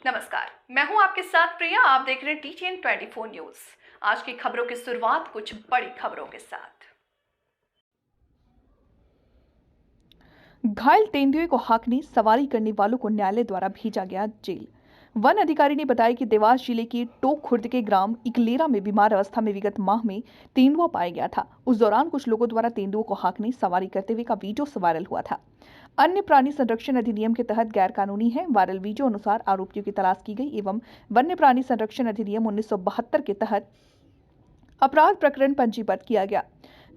नमस्कार, मैं हूं आपके साथ प्रिया। आप देख रहे हैं टीटीएन 24 न्यूज। आज की खबरों की शुरुआत कुछ बड़ी खबरों के साथ। घायल तेंदुए को हांकने सवारी करने वालों को न्यायालय द्वारा भेजा गया जेल। वन अधिकारी ने बताया कि देवास जिले के टोक खुर्द के ग्राम इकलेरा में बीमार अवस्था में विगत माह में तेंदुआ पाया गया था। उस दौरान कुछ लोगों द्वारा तेंदुओं को हांकने सवारी करते हुए का वीडियो वायरल हुआ था। अन्य प्राणी संरक्षण अधिनियम के तहत गैर कानूनी है। वायरल वीडियो अनुसार आरोपियों की तलाश की गई एवं वन्य प्राणी संरक्षण अधिनियम 1972 के तहत अपराध प्रकरण पंजीबद्ध किया गया।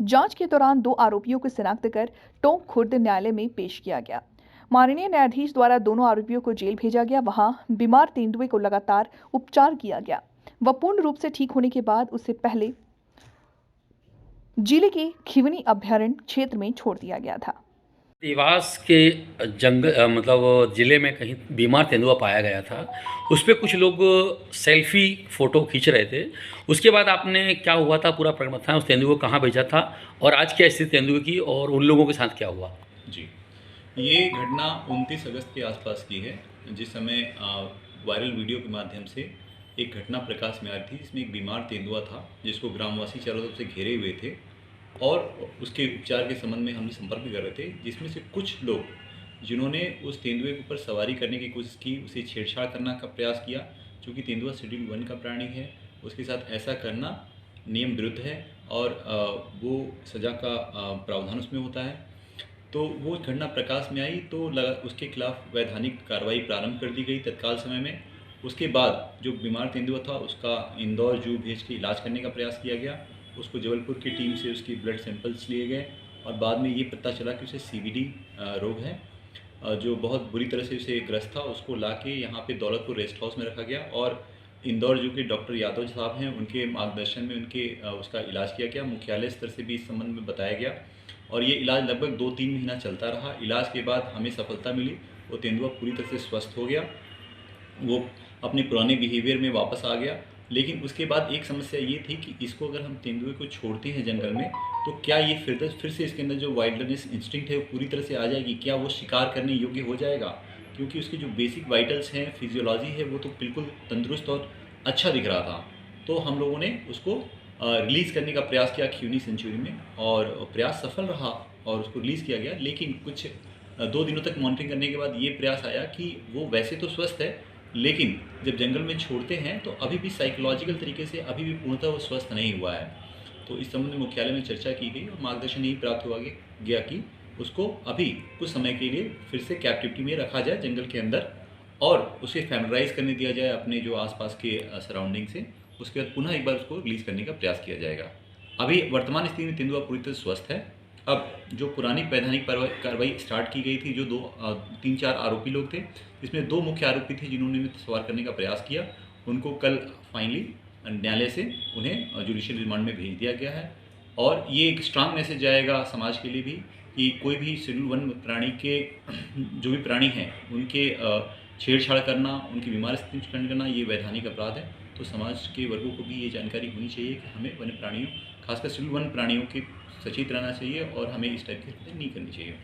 जांच के दौरान 2 आरोपियों को शिनाख्त कर टोंक खुर्द न्यायालय में पेश किया गया। माननीय न्यायाधीश द्वारा दोनों आरोपियों को जेल भेजा गया। वहां बीमार तेंदुए को लगातार उपचार किया गया। वह पूर्ण रूप से ठीक होने के बाद उसे पहले जिले के खिवनी अभ्यारण्य क्षेत्र में छोड़ दिया गया था। देवास के जंगल मतलब ज़िले में कहीं बीमार तेंदुआ पाया गया था। उस पे कुछ लोग सेल्फी फ़ोटो खींच रहे थे। उसके बाद आपने क्या हुआ था पूरा प्रकरण बताएं, उस तेंदुए को कहाँ भेजा था और आज क्या स्थिति तेंदुए की और उन लोगों के साथ क्या हुआ? जी, ये घटना 29 अगस्त के आसपास की है, जिस समय वायरल वीडियो के माध्यम से एक घटना प्रकाश में आ रही थी, जिसमें एक बीमार तेंदुआ था, जिसको ग्रामवासी चारों तरफ से घेरे हुए थे और उसके उपचार के संबंध में हमने संपर्क भी कर रहे थे, जिसमें से कुछ लोग जिन्होंने उस तेंदुए के ऊपर सवारी करने की कोशिश की, उसे छेड़छाड़ करने का प्रयास किया। चूँकि तेंदुआ शेड्यूल 1 का प्राणी है, उसके साथ ऐसा करना नियम विरुद्ध है और वो सज़ा का प्रावधान उसमें होता है। तो वो घटना प्रकाश में आई तो उसके खिलाफ वैधानिक कार्रवाई प्रारंभ कर दी गई तत्काल समय में। उसके बाद जो बीमार तेंदुआ था उसका इंदौर जू भेज के इलाज करने का प्रयास किया गया। उसको जबलपुर की टीम से उसकी ब्लड सैंपल्स लिए गए और बाद में ये पता चला कि उसे सीवीडी रोग है, जो बहुत बुरी तरह से उसे ग्रस्त था। उसको ला के यहाँ पे दौलतपुर रेस्ट हाउस में रखा गया और इंदौर जू के डॉक्टर यादव साहब हैं, उनके मार्गदर्शन में उसका इलाज किया गया। मुख्यालय स्तर से भी इस संबंध में बताया गया और ये इलाज लगभग 2-3 महीना चलता रहा। इलाज के बाद हमें सफलता मिली, वो तेंदुआ पूरी तरह से स्वस्थ हो गया, वो अपने पुराने बिहेवियर में वापस आ गया। लेकिन उसके बाद एक समस्या ये थी कि इसको अगर हम तेंदुए को छोड़ते हैं जंगल में, तो क्या ये फिर से इसके अंदर जो वाइल्डनेस इंस्टिंक्ट है वो पूरी तरह से आ जाएगी? क्या वो शिकार करने योग्य हो जाएगा? क्योंकि उसके जो बेसिक वाइटल्स हैं, फिजियोलॉजी है, वो तो बिल्कुल तंदुरुस्त और अच्छा दिख रहा था। तो हम लोगों ने उसको रिलीज़ करने का प्रयास किया खिवनी सेंचुरी में और प्रयास सफल रहा और उसको रिलीज़ किया गया। लेकिन कुछ 2 दिनों तक मॉनिटरिंग करने के बाद ये प्रयास आया कि वो वैसे तो स्वस्थ है, लेकिन जब जंगल में छोड़ते हैं तो अभी भी साइकोलॉजिकल तरीके से अभी भी पूर्णतः वो स्वस्थ नहीं हुआ है। तो इस संबंध में मुख्यालय में चर्चा की गई और मार्गदर्शन यही प्राप्त हुआ गया कि उसको अभी कुछ समय के लिए फिर से कैप्टिविटी में रखा जाए जंगल के अंदर और उसे फैमिलराइज़ करने दिया जाए अपने जो आस-पास के सराउंडिंग से। उसके बाद पुनः एक बार उसको रिलीज़ करने का प्रयास किया जाएगा। अभी वर्तमान स्थिति में तेंदुआ पूरी तरह स्वस्थ है। अब जो पुरानी वैधानिक कार्रवाई स्टार्ट की गई थी, जो 3-4 आरोपी लोग थे, इसमें 2 मुख्य आरोपी थे जिन्होंने सवार करने का प्रयास किया। उनको कल फाइनली न्यायालय से उन्हें जुडिशियल रिमांड में भेज दिया गया है और ये एक स्ट्रांग मैसेज जाएगा समाज के लिए भी कि कोई भी शेड्यूल 1 प्राणी के जो भी प्राणी हैं, उनके छेड़छाड़ करना, उनकी बीमार स्थिति में छेड़छाड़ करना, ये वैधानिक अपराध है। तो समाज के वर्गों को भी ये जानकारी होनी चाहिए कि हमें वन्य प्राणियों, खासकर शेड्यूल 1 प्राणियों के सचेत रहना चाहिए और हमें इस टाइप की हरकतें नहीं करनी चाहिए।